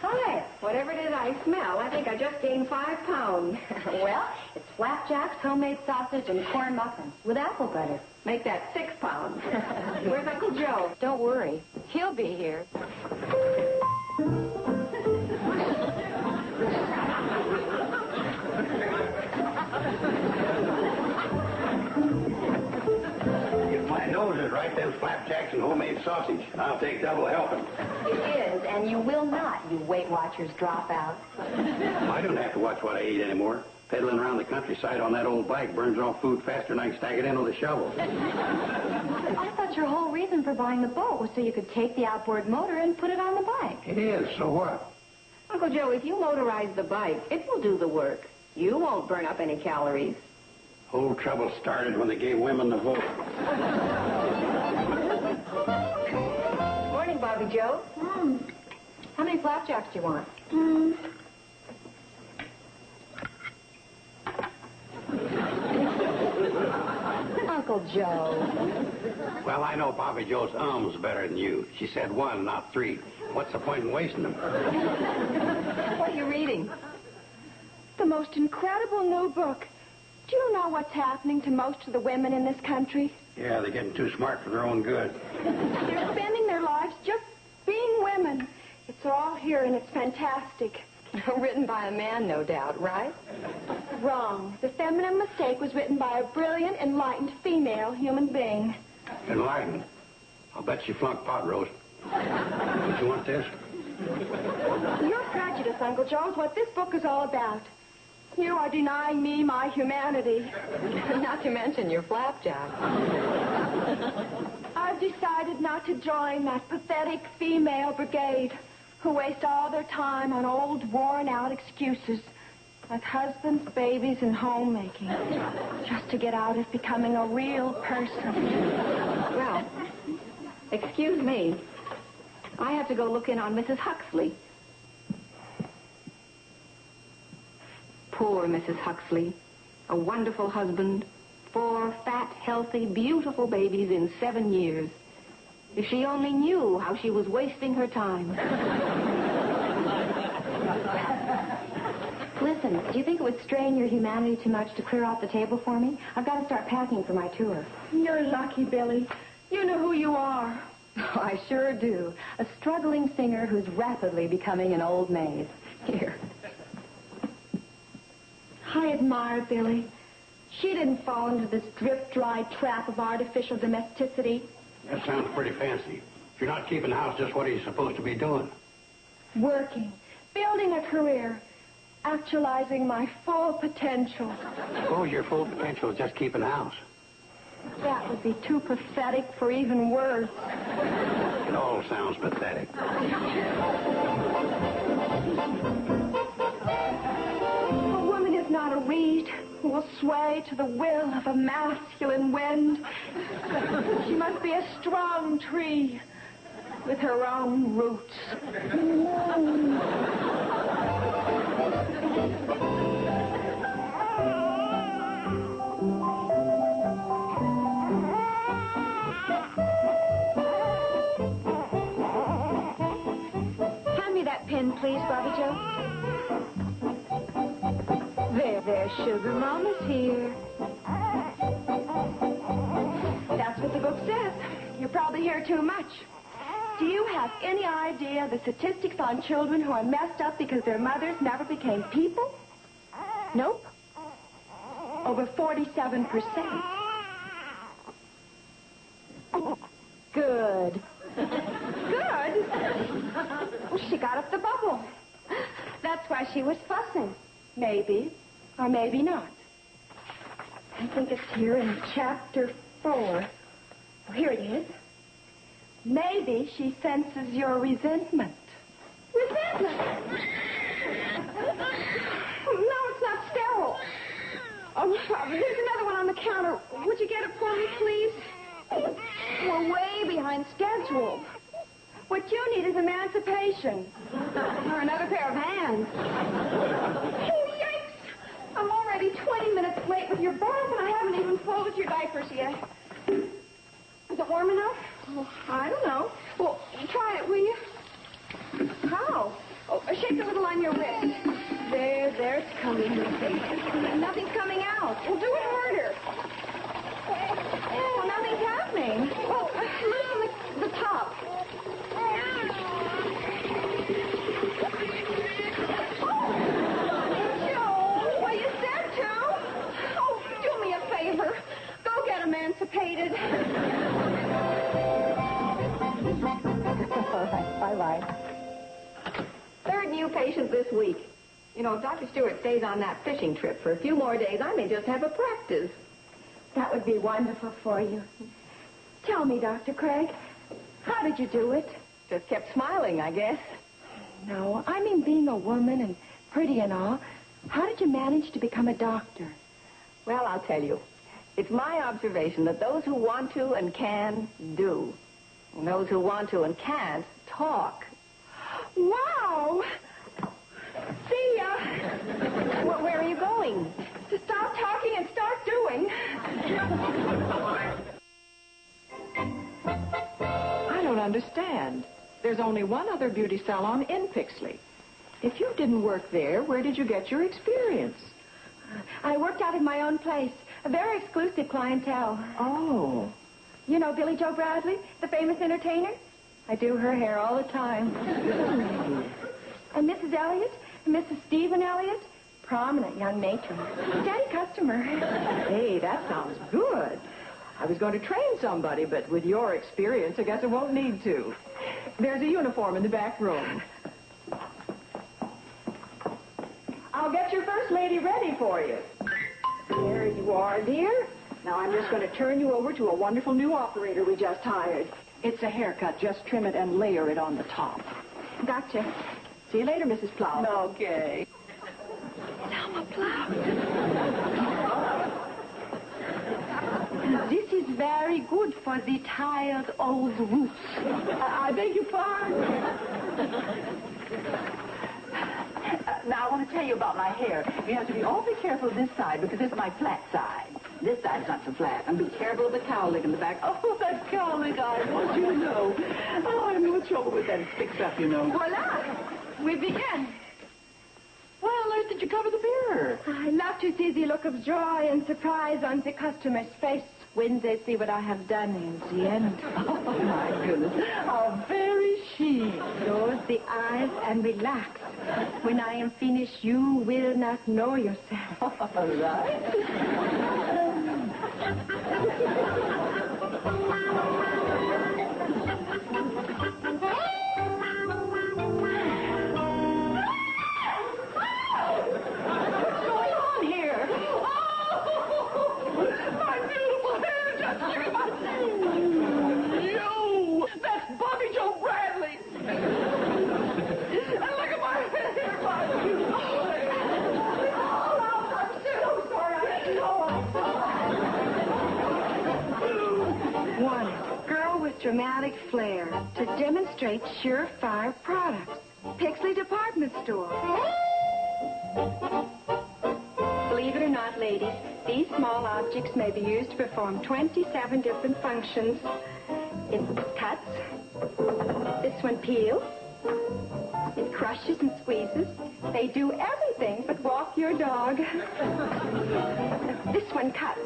Hi. Whatever it is I smell, I think I just gained 5 pounds. Well, it's flapjacks, homemade sausage, and corn muffins with apple butter. Make that 6 pounds. Where's Uncle Joe? Don't worry. He'll be here. If my nose is right, then flapjacks and homemade sausage. I'll take double helping. It is, and you will not, you Weight Watchers dropout. I don't have to watch what I eat anymore. Pedaling around the countryside on that old bike burns off food faster than I can stack it in with a shovel. I thought your whole reason for buying the boat was so you could take the outboard motor and put it on the bike. It is, so what? Uncle Joe, if you motorize the bike, it will do the work. You won't burn up any calories. Whole trouble started when they gave women the vote. Morning, Bobby Joe. How many flapjacks do you want? Uncle Joe. Well, I know Bobby Joe's better than you. She said 1, not 3. What's the point in wasting them? What are you reading? The most incredible new book. Do you know what's happening to most of the women in this country? Yeah, they're getting too smart for their own good. They're spending their lives just being women. It's all here and it's fantastic. Written by a man, no doubt, right? Wrong. The Feminine Mistake was written by a brilliant, enlightened female human being. Enlightened. I'll bet she flunked pot roast. Don't you want this? Your prejudice, Uncle Joe, is what this book is all about. You are denying me my humanity. Not to mention your flapjack. I've decided not to join that pathetic female brigade who waste all their time on old, worn-out excuses like husbands, babies, and homemaking just to get out of becoming a real person. Well, excuse me. I have to go look in on Mrs. Huxley. Poor Mrs. Huxley. A wonderful husband. 4 fat, healthy, beautiful babies in 7 years. If she only knew how she was wasting her time. Listen, do you think it would strain your humanity too much to clear off the table for me? I've got to start packing for my tour. You're lucky, Billy. You know who you are. Oh, I sure do. A struggling singer who's rapidly becoming an old maid. Here. I admire Billy. She didn't fall into this drip-dry trap of artificial domesticity. That sounds pretty fancy. If you're not keeping house, just what are you supposed to be doing? Working, building a career, actualizing my full potential. Suppose your full potential is just keeping house. That would be too pathetic for even words. It all sounds pathetic. A woman is not a reed who will sway to the will of a masculine wind. She must be a strong tree with her own roots. Hand me that pen, please, Bobby Joe. There, sugar. Mama's here. That's what the book says. You probably hear too much. Do you have any idea the statistics on children who are messed up because their mothers never became people? Nope. Over 47%. Good. Good. Well, she got up the bubble. That's why she was fussing. Maybe, or maybe not. I think it's here in chapter 4. Oh, here it is. Maybe she senses your resentment. Resentment? No, it's not sterile. Oh, there's another one on the counter. Would you get it for me, please? We're way behind schedule. What you need is emancipation. Or another pair of hands. Oh, yikes! I'm already 20 minutes late with your bath, and I haven't even folded your diapers yet. Is it warm enough? Oh, I don't know. Well, try it, will you? How? Oh, shake coming, Lucy. Nothing's coming out. Well, do it harder. Oh, nothing's happening. Well, loosen the top. Joe, well, you said to. Oh, do me a favor. Go get emancipated. All right, bye-bye. Third new patient this week. You know, if Dr. Stewart stays on that fishing trip for a few more days, I may just have a practice. That would be wonderful for you. Tell me, Dr. Craig, how did you do it? Just kept smiling, I guess. No, I mean being a woman and pretty and all. How did you manage to become a doctor? Well, I'll tell you. It's my observation that those who want to and can do. And those who want to and can't talk. Wow! See ya! Where are you going? To stop talking and start doing. I don't understand. There's only one other beauty salon in Pixley. If you didn't work there, where did you get your experience? I worked out of my own place. A very exclusive clientele. Oh. You know Billy Joe Bradley, the famous entertainer? I do her hair all the time. And Mrs. Elliott, Mrs. Stephen Elliott, prominent young matron. Steady customer. Hey, that sounds good. I was going to train somebody, but with your experience, I guess I won't need to. There's a uniform in the back room. I'll get your first lady ready for you. There you are, dear. Now I'm just going to turn you over to a wonderful new operator we just hired. It's a haircut. Just trim it and layer it on the top. Gotcha. See you later, Mrs. Plow. Okay. Selma Plow. This is very good for the tired old roots. I beg your pardon. Now, I want to tell you about my hair. You have to be awfully careful this side because it's my flat side. This side's not so flat. And be careful of the cowlick in the back. Oh, that cowlick, I want you to know. Oh, I have no trouble with that. It sticks up, you know. Voila! We begin. Why on earth did you cover the mirror? I love to see the look of joy and surprise on the customer's face when they see what I have done in the end. Oh, my goodness. How very chic. Close the eyes and relax. When I am finished, you will not know yourself. All right. Dramatic flair to demonstrate surefire products. Pixley Department Store. Believe it or not, ladies, these small objects may be used to perform 27 different functions. It cuts. This one peels. It crushes and squeezes. They do everything but walk your dog. This one cuts.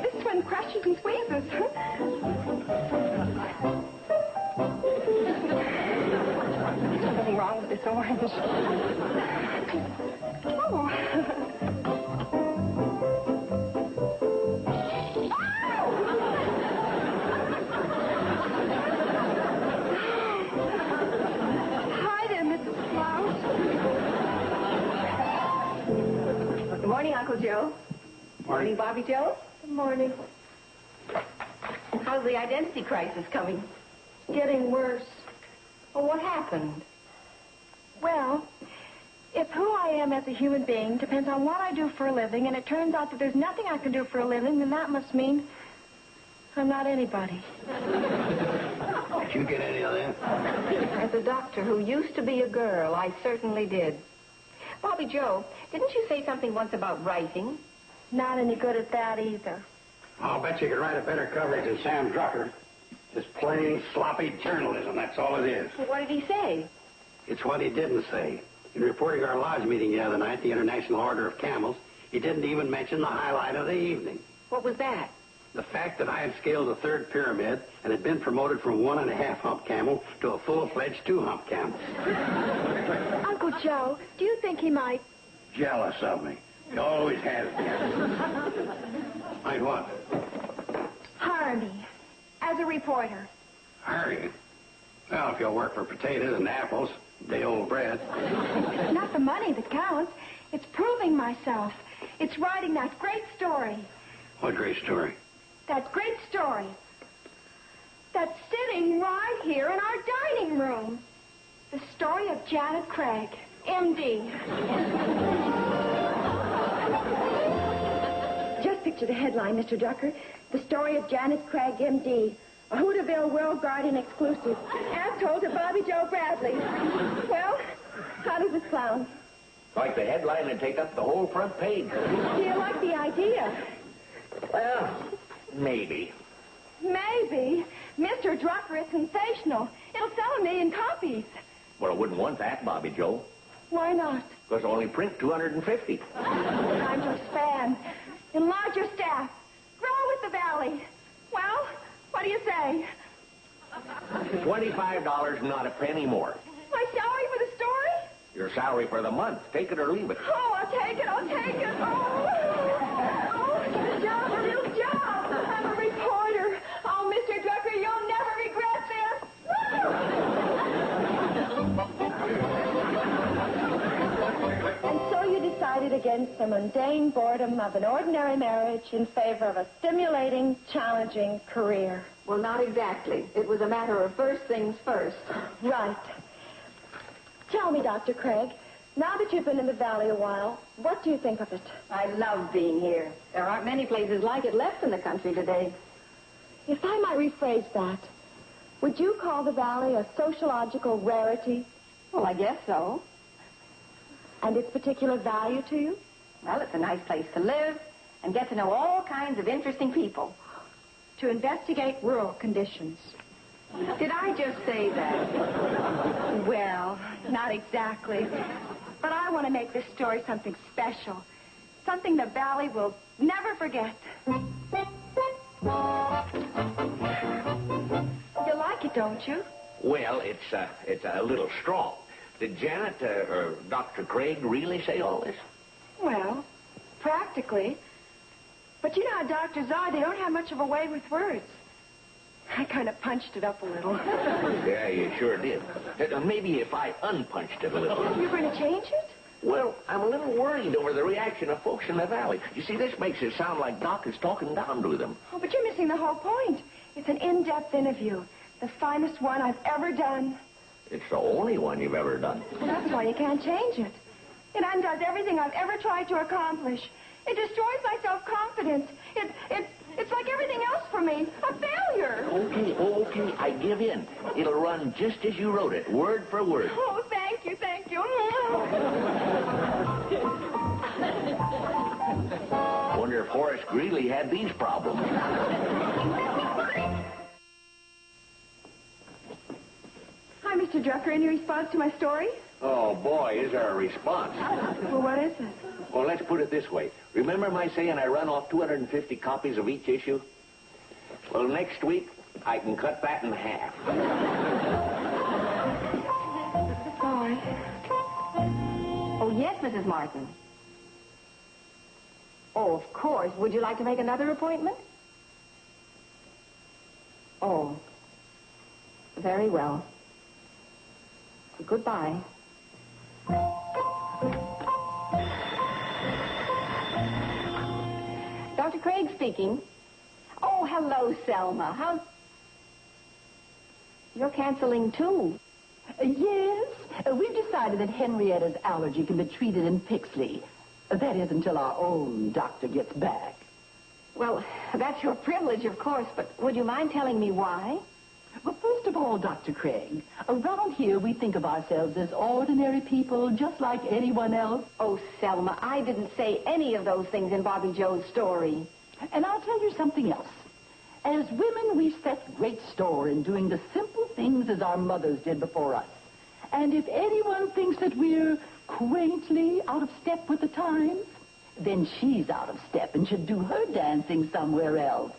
This one crushes and squeezes. There's something wrong with this orange. Oh. Hi there, Mrs. Klaus. Good morning, Uncle Joe. Morning, Bobby Joe. Good morning. How's the identity crisis coming? Getting worse. Well, what happened? Well, if who I am as a human being depends on what I do for a living, and it turns out that there's nothing I can do for a living, then that must mean I'm not anybody. Did you get any of that? As a doctor who used to be a girl, I certainly did. Bobby Joe, didn't you say something once about writing? Not any good at that either. I'll bet you could write a better coverage than Sam Drucker. Just plain sloppy journalism, that's all it is. Well, what did he say? It's what he didn't say. In reporting our lodge meeting the other night, the International Order of Camels, he didn't even mention the highlight of the evening. What was that? The fact that I had scaled the third pyramid and had been promoted from 1.5 hump camel to a full-fledged 2 hump camel. Uncle Joe, do you think he might... Jealous of me. He always has been. Might what? hire me as a reporter? Hire you? Well, if you'll work for potatoes and apples, day-old bread. It's not the money that counts. It's proving myself. It's writing that great story. What great story? That great story. That's sitting right here in our dining room. The story of Janet Craig, M.D. Just picture the headline, Mr. Drucker. The story of Janet Craig, M.D., a Hooterville World Guardian exclusive, as told to Bobby Joe Bradley. Well, how does it sound? Like the headline and take up the whole front page. Do you like the idea? Well, maybe. Maybe. Mr. Drucker is sensational. It'll sell 1 million copies. Well, I wouldn't want that, Bobby Joe. Why not? Because I only print 250. Time to expand. Enlarge your staff. Grow with the valley. Well, what do you say? $25, not a penny more. My salary for the story? Your salary for the month. Take it or leave it. Oh, I'll take it. I'll take it. Oh, a job, a real job. I'm a reporter. Oh, Mr. Drucker, you'll never regret this. And so you decided against the mundane boredom of an ordinary marriage in favor of a stimulating, challenging career. Well, not exactly. It was a matter of first things first. Right. Tell me, Dr. Craig, now that you've been in the valley a while, what do you think of it? I love being here. There aren't many places like it left in the country today. If I might rephrase that, would you call the valley a sociological rarity? Well, I guess so. And its particular value to you? Well, it's a nice place to live and get to know all kinds of interesting people. To investigate rural conditions. Did I just say that? Well, not exactly. But I want to make this story something special. Something the valley will never forget. You like it, don't you? Well, it's a little strong. Did Janet or Dr. Craig really say all this? Well, practically. But you know how doctors are. They don't have much of a way with words. I kind of punched it up a little. Yeah, you sure did. Maybe if I unpunched it a little. You're going to change it? Well, I'm a little worried over the reaction of folks in the valley. You see, this makes it sound like Doc is talking down to them. Oh, but you're missing the whole point. It's an in-depth interview. The finest one I've ever done. It's the only one you've ever done. Well, that's why you can't change it. It undoes everything I've ever tried to accomplish. It destroys my self-confidence. It's like everything else for me. A failure. Okay, I give in. It'll run just as you wrote it, word for word. Oh, thank you. Wonder if Horace Greeley had these problems. Hi, Mr. Drucker. Any response to my story? Oh, boy, is there a response. Well, what is it? Well, let's put it this way. Remember my saying I run off 250 copies of each issue? Well, next week, I can cut that in half. Sorry. Oh, yes, Mrs. Martin. Oh, of course. Would you like to make another appointment? Oh. Very well. Goodbye. Dr. Craig speaking. Oh, hello, Selma. How's... You're canceling, too. Yes. We've decided that Henrietta's allergy can be treated in Pixley. That is until our own doctor gets back. Well, that's your privilege, of course, but would you mind telling me why? Well, first of all, Dr. Craig, around here we think of ourselves as ordinary people, just like anyone else. Oh, Selma, I didn't say any of those things in Bobby Joe's story. And I'll tell you something else. As women, we set great store in doing the simple things as our mothers did before us. And if anyone thinks that we're quaintly out of step with the times, then she's out of step and should do her dancing somewhere else.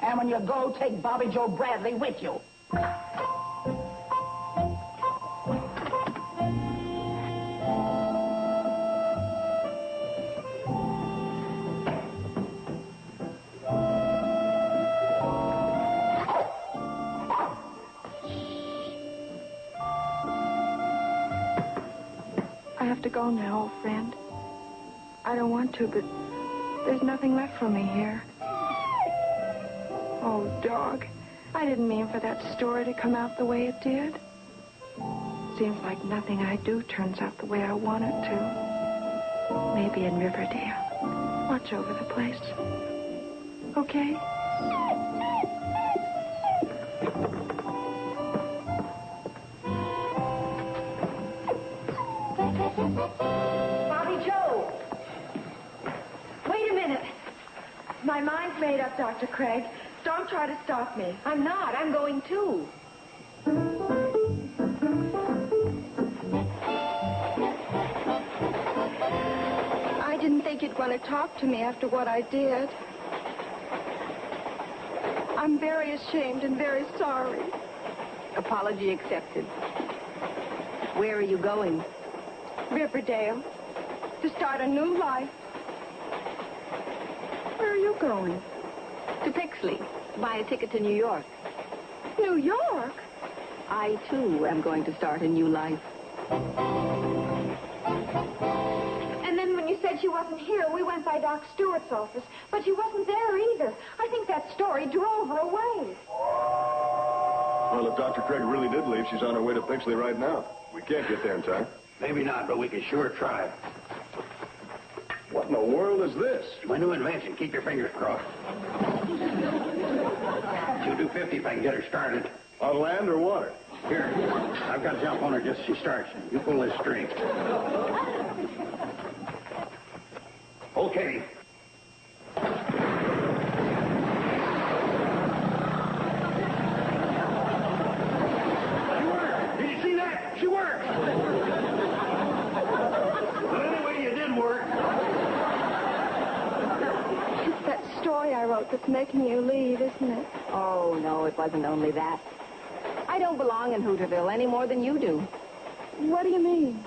And when you go, take Bobby Joe Bradley with you. I have to go now, old friend. I don't want to, but there's nothing left for me here. Oh, dog. I didn't mean for that story to come out the way it did. Seems like nothing I do turns out the way I want it to. Maybe in Riverdale. Watch over the place. Okay? Bobby Joe! Wait a minute. My mind's made up, Dr. Craig. Don't try to stop me. I'm not. I'm going too. I didn't think you'd want to talk to me after what I did. I'm very ashamed and very sorry. Apology accepted. Where are you going? Riverdale. To start a new life. Where are you going? To Pixley. To buy a ticket to New York. New York? I, too, am going to start a new life. And then when you said she wasn't here, we went by Doc Stewart's office, but she wasn't there either. I think that story drove her away. Well, if Dr. Craig really did leave, she's on her way to Pixley right now. We can't get there in time. Maybe not, but we can sure try. What in the world is this? My new invention. Keep your fingers crossed. She'll do 50 if I can get her started. On land or water? Here, I've got to jump on her just as she starts. You pull this string. Okay. She worked. Did you see that? She worked. But anyway, you did work. It's that story I wrote that's making you leave, isn't it? Oh, no, it wasn't only that. I don't belong in Hooterville any more than you do. What do you mean?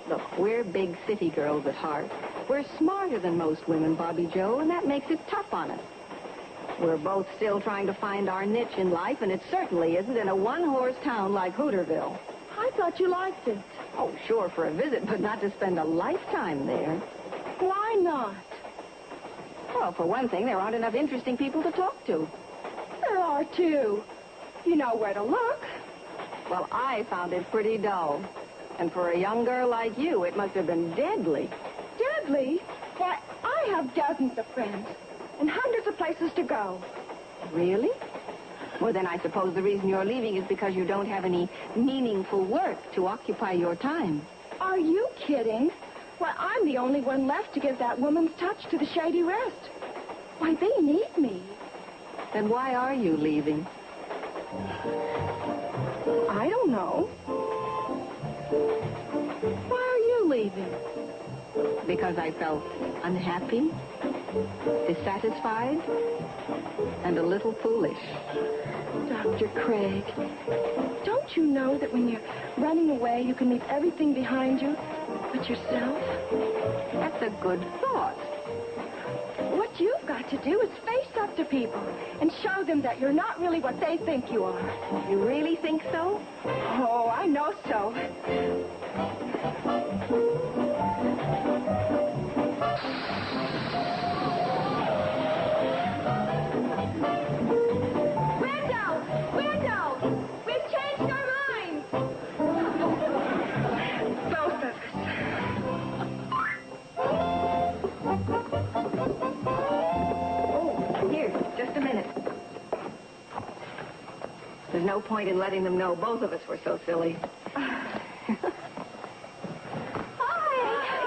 Look, we're big city girls at heart. We're smarter than most women, Bobby Joe, and that makes it tough on us. We're both still trying to find our niche in life, and it certainly isn't in a one-horse town like Hooterville. I thought you liked it. Oh, sure, for a visit, but not to spend a lifetime there. Why not? Well, for one thing, there aren't enough interesting people to talk to. There are two. You know where to look. Well, I found it pretty dull. And for a young girl like you, it must have been deadly. Deadly? Why, I have dozens of friends and hundreds of places to go. Really? Well, then I suppose the reason you're leaving is because you don't have any meaningful work to occupy your time. Are you kidding? Why, I'm the only one left to give that woman's touch to the shady rest. Why, they need me. Then why are you leaving? I don't know. Why are you leaving? Because I felt unhappy, dissatisfied, and a little foolish. Dr. Craig, don't you know that when you're running away, you can leave everything behind you but yourself? That's a good thought. What you've got to do is face up to people and show them that you're not really what they think you are. You really think so? Oh, I know so. Window! We've changed our minds! Both of us. Oh, here, just a minute. There's no point in letting them know both of us were so silly.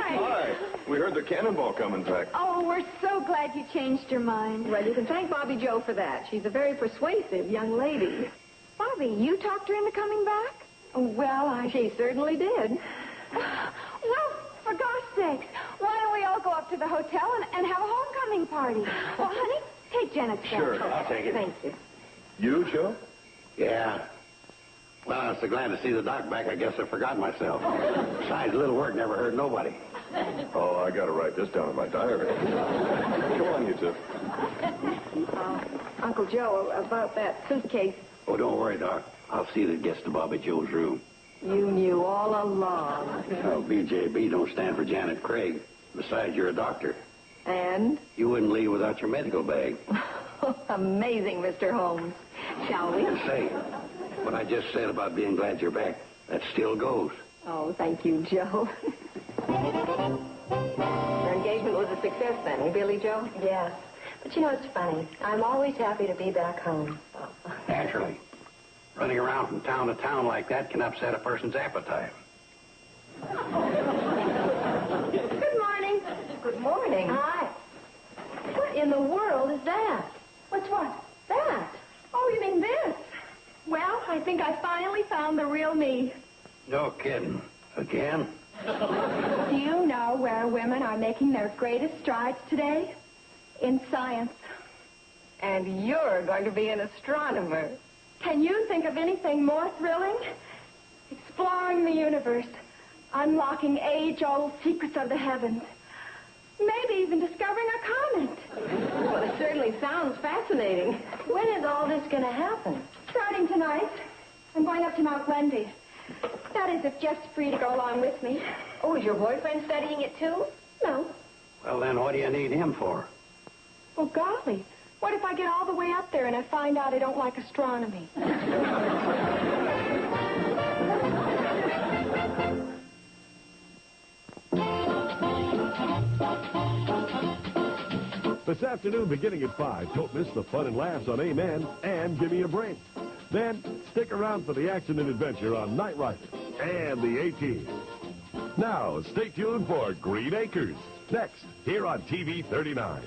Hi. We heard the cannonball coming back. Oh, we're so glad you changed your mind. Well, you can thank Bobby Joe for that. She's a very persuasive young lady. Bobby, you talked her into coming back? Well, she certainly did. Well, for gosh sakes, why don't we all go up to the hotel and have a homecoming party? Well, honey, take Janet's bag. Sure. I'll take it. Thank you. You, Joe? Yeah. Well, I'm so glad to see the doc back, I guess I forgot myself. Besides, little work never hurt nobody. Oh, I got to write this down in my diary. Go on, you two. Uncle Joe, about that suitcase, Oh, don't worry, Doc. I'll see that it gets to Bobby Joe's room. you knew all along. Oh, BJB don't stand for Janet Craig. Besides, you're a doctor. And? You wouldn't leave without your medical bag. Amazing, Mr. Holmes. Shall we? And say, what I just said about being glad you're back, that still goes. Oh, thank you, Joe. Your engagement was a success then, Billy Joe? Yes. But you know, it's funny. I'm always happy to be back home. Naturally. Running around from town to town like that can upset a person's appetite. Good morning. Good morning. Hi. What in the world is that? What's what? That? Oh, you mean this? Well, I think I finally found the real me. No kidding. Again? Do you know where women are making their greatest strides today? In science. And you're going to be an astronomer. Can you think of anything more thrilling? Exploring the universe, unlocking age-old secrets of the heavens. Maybe even discovering a comet. Well, it certainly sounds fascinating. When is all this going to happen? Starting tonight, I'm going up to Mount Wendy. That is, if Jeff's free to go along with me. Oh, is your boyfriend studying it too? No. Well, then what do you need him for? Well, golly, what if I get all the way up there and I find out I don't like astronomy? This afternoon, beginning at 5, don't miss the fun and laughs on Amen and Give Me a Break. Then, stick around for the action and adventure on Night Rider and the A-Team. Now, stay tuned for Green Acres, next, here on TV 39.